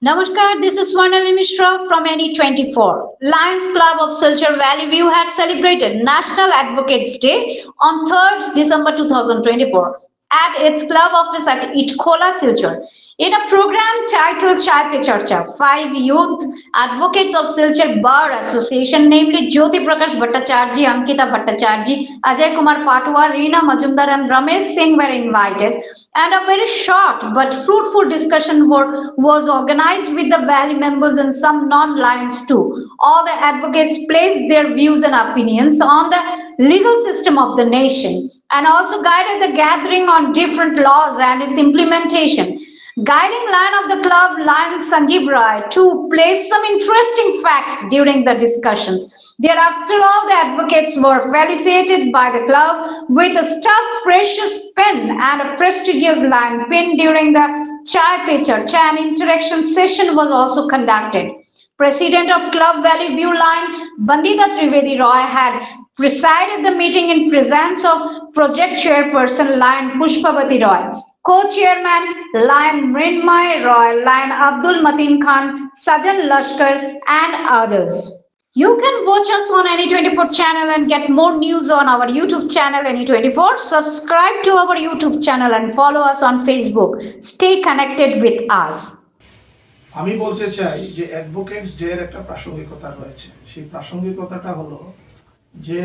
Namaskar, this is Swarnali Mishra from NE24. Lions Club of Silchar Valley View had celebrated National Advocates Day on 3rd December 2024 at its club office at Itkola, Silchar. In a program titled Chai Pe Charcha, 5 youth advocates of Silchar Bar Association, namely Jyoti Prakash Bhattacharjee, Ankita Bhattacharjee, Ajay Kumar Patwa, Reena Majumdar and Ramesh Singh were invited, and a very short but fruitful discussion was organized with the Valley members and some non-Lions too. All the advocates placed their views and opinions on the legal system of the nation and also guided the gathering on different laws and its implementation. Guiding line of the club, Lion Sanjeev Rai, too, placed some interesting facts during the discussions. Thereafter, all the advocates were felicitated by the club with a stuffed precious pen and a prestigious lion pin during the Chai Pe Charcha. An interaction session was also conducted. President of Club Valley View Line, Bandita Trivedi Roy, had presided the meeting in presence of Project Chairperson Lion Pushpavati Roy, Co-Chairman Lion Mrinmay Roy, Lion Abdul Mateen Khan, Sajan Lashkar, and others. You can watch us on NE24 channel and get more news on our YouTube channel NE24. Subscribe to our YouTube channel and follow us on Facebook. Stay connected with us. আমি বলতে চাই যে advocates day এর একটা প্রাসঙ্গিকতা রয়েছে। সেই প্রাসঙ্গিকতাটা হলো যে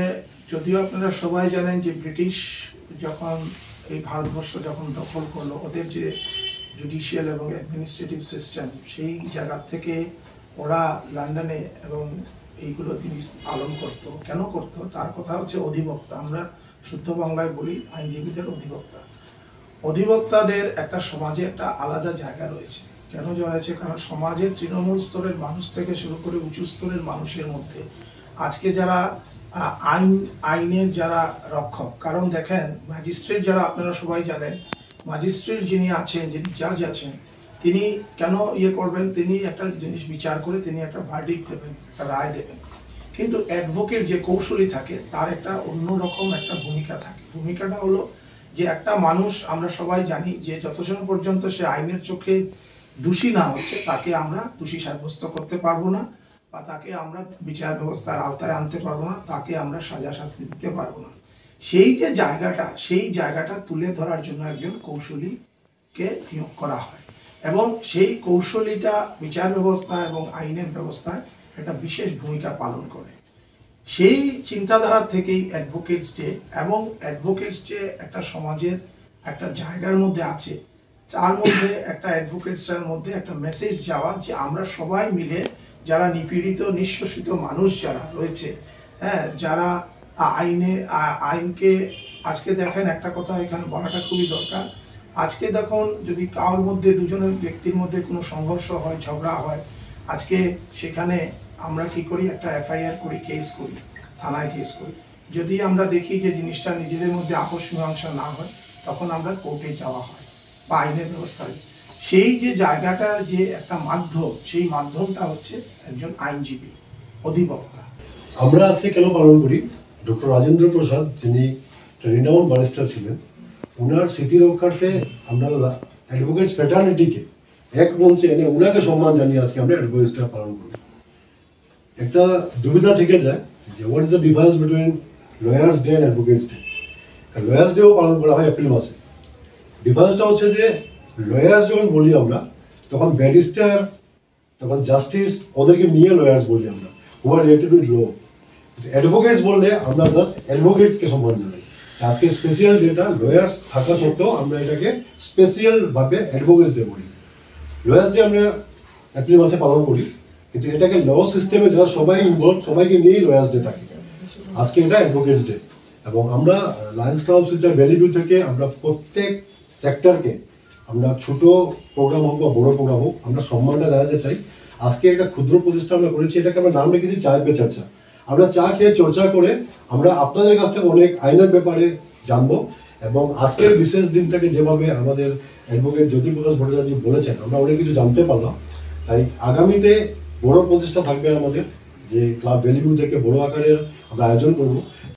যদিও আপনারা সবাই জানেন যে ব্রিটিশ যখন এই ভারতবর্ষ যখন দখল করলো, ওদের যে জুডিশিয়াল এবং অ্যাডমিনিস্ট্রেটিভ সিস্টেম, সেই জায়গা থেকে ওরা লন্ডনে এবং এইগুলো তিনি পালন করতো। কেন করতো তার কথা হচ্ছে অধিবক্তা, আমরা শুদ্ধ বাংলায় বলি আইনজীবীদের অধিবক্তা। অধিবক্তাদের একটা সমাজে একটা আলাদা জায়গা রয়েছে। কেন রয়েছে? কারণ সমাজের তৃণমূল স্তরের মানুষ থেকে শুরু করে উঁচু স্তরের মানুষের মধ্যে আজকে যারা আইনের যারা রক্ষক, কারণ দেখেন ম্যাজিস্ট্রেট যারা আপনারা সবাই জানেন, ম্যাজিস্ট্রেট যিনি আছেন, যিনি জাজ আছেন, তিনি কেন করবেন? তিনি একটা জিনিস বিচার করে তিনি একটা ভার্ডিক্ট দেবেন, একটা রায় দেবেন। কিন্তু অ্যাডভোকেট যে কৌশলী থাকে তার একটা অন্যরকম একটা ভূমিকা থাকে। ভূমিকাটা হলো যে একটা মানুষ, আমরা সবাই জানি যে যতক্ষণ পর্যন্ত সে আইনের চোখে দোষী না হচ্ছে তাকে আমরা দোষী সাব্যস্ত করতে পারবো না, বা তাকে আমরা বিচার ব্যবস্থার আওতায় আনতে পারবো না, তাকে আমরা সাজা শাস্তি দিতে পারবো না। সেই যে জায়গাটা, সেই জায়গাটা তুলে ধরার জন্য একজন কৌশলীকে নিয়োগ করা হয় এবং সেই কৌশলীটা বিচার ব্যবস্থা এবং আইনের ব্যবস্থায় একটা বিশেষ ভূমিকা পালন করে। সেই চিন্তাধারা থেকেই অ্যাডভোকেটস ডে, এবং অ্যাডভোকেটস ডে একটা সমাজের একটা জায়গার মধ্যে আছে, তার মধ্যে একটা অ্যাডভোকেটসের মধ্যে একটা মেসেজ যাওয়া যে আমরা সবাই মিলে যারা নিপীড়িত নিঃশোষিত মানুষ যারা রয়েছে, যারা আইনকে আজকে দেখেন, একটা কথা এখানে বলাটা খুবই দরকার। আজকে দেখুন, যদি কারোর মধ্যে দুজনের ব্যক্তির মধ্যে কোনো সংঘর্ষ হয়, ঝগড়া হয়, আজকে সেখানে আমরা কি করি? একটা এফআইআর করি, কেস করি, থানায় কেস করি। যদি আমরা দেখি যে জিনিসটা নিজেদের মধ্যে আপোষ মীমাংসা না হয়, তখন আমরা কোর্টে যাওয়া হয় বা আইনের ব্যবস্থায়। সেই যে জায়গাটার যে একটা মাধ্যম, সেই মাধ্যমটা হচ্ছে একজন আইনজীবী, অধিবক্তা। আমরা আজকে কেন পালন করি? ডক্টর রাজেন্দ্র প্রসাদ, যিনি রিনাউন্ড ব্যারিস্টার ছিলেন, ওনার স্মৃতি রক্ষার্থে আমরা অ্যাডভোকেটস ফ্র্যাটার্নিটিকে এক মঞ্চে এনে ওনাকে সম্মান জানিয়ে আজকে আমরা অ্যাডভোকেটস ডে পালন করি। একটা দুবিধা থেকে যায় যে what is the difference between lawyers day and advocates day. Lawyers ডেও পালন করা হয় এপ্রিল মাসে। ডিফারেন্সটা হচ্ছে যে লয়ার্স যখন বলি আমরা, তখন ব্যারিস্টার, তখন জাস্টিস, ওদেরকে নিয়ে লয়ার্স বলি আমরা, হু আর রিলেটেড উইথ ল। অ্যাডভোকেটস বললে আমরা জাস্ট অ্যাডভোকেটকে সম্মান জানাই। আজকে স্পেশাল ডেটা লয়ার্স থাকা সত্ত্বেও আমরা এটাকে স্পেশালভাবে অ্যাডভোকেটস ডে বলি। লয়ার্স ডে আমরা এপ্রিল মাসে পালন করি, কিন্তু এটাকে ল সিস্টেমে যারা সবাই ইনভলভ, সবাইকে নিয়েই লয়ার্স ডে থাকে। আজকে এটা অ্যাডভোকেটস ডে, এবং আমরা Lions club Silchar valley view থেকে আমরা প্রত্যেক সেক্টরকে, আমরা ছোট প্রোগ্রাম হোক বা বড় প্রোগ্রাম হোক, আমরা সম্মানটা জানাতে চাই। আজকে একটা ক্ষুদ্র প্রচেষ্টা আমরা করেছি, এটাকে আমরা নাম রেখেছি চায় পে চর্চা। আমরা চা খেয়ে চর্চা করে আমরা আপনাদের কাছ থেকে অনেক আইনের ব্যাপারে জানবো, এবং আজকের বিশেষ দিনটাকে যেভাবে আমাদের অ্যাডভোকেট জ্যোতি প্রকাশ ভট্টাচার্য বলেছেন, আমরা অনেক কিছু জানতে পারলাম। তাই আগামীতে বড় প্রচেষ্টা থাকবে আমাদের, যে ক্লাব ভ্যালি ভিউ থেকে বড় আকারের আমরা আয়োজন করবো।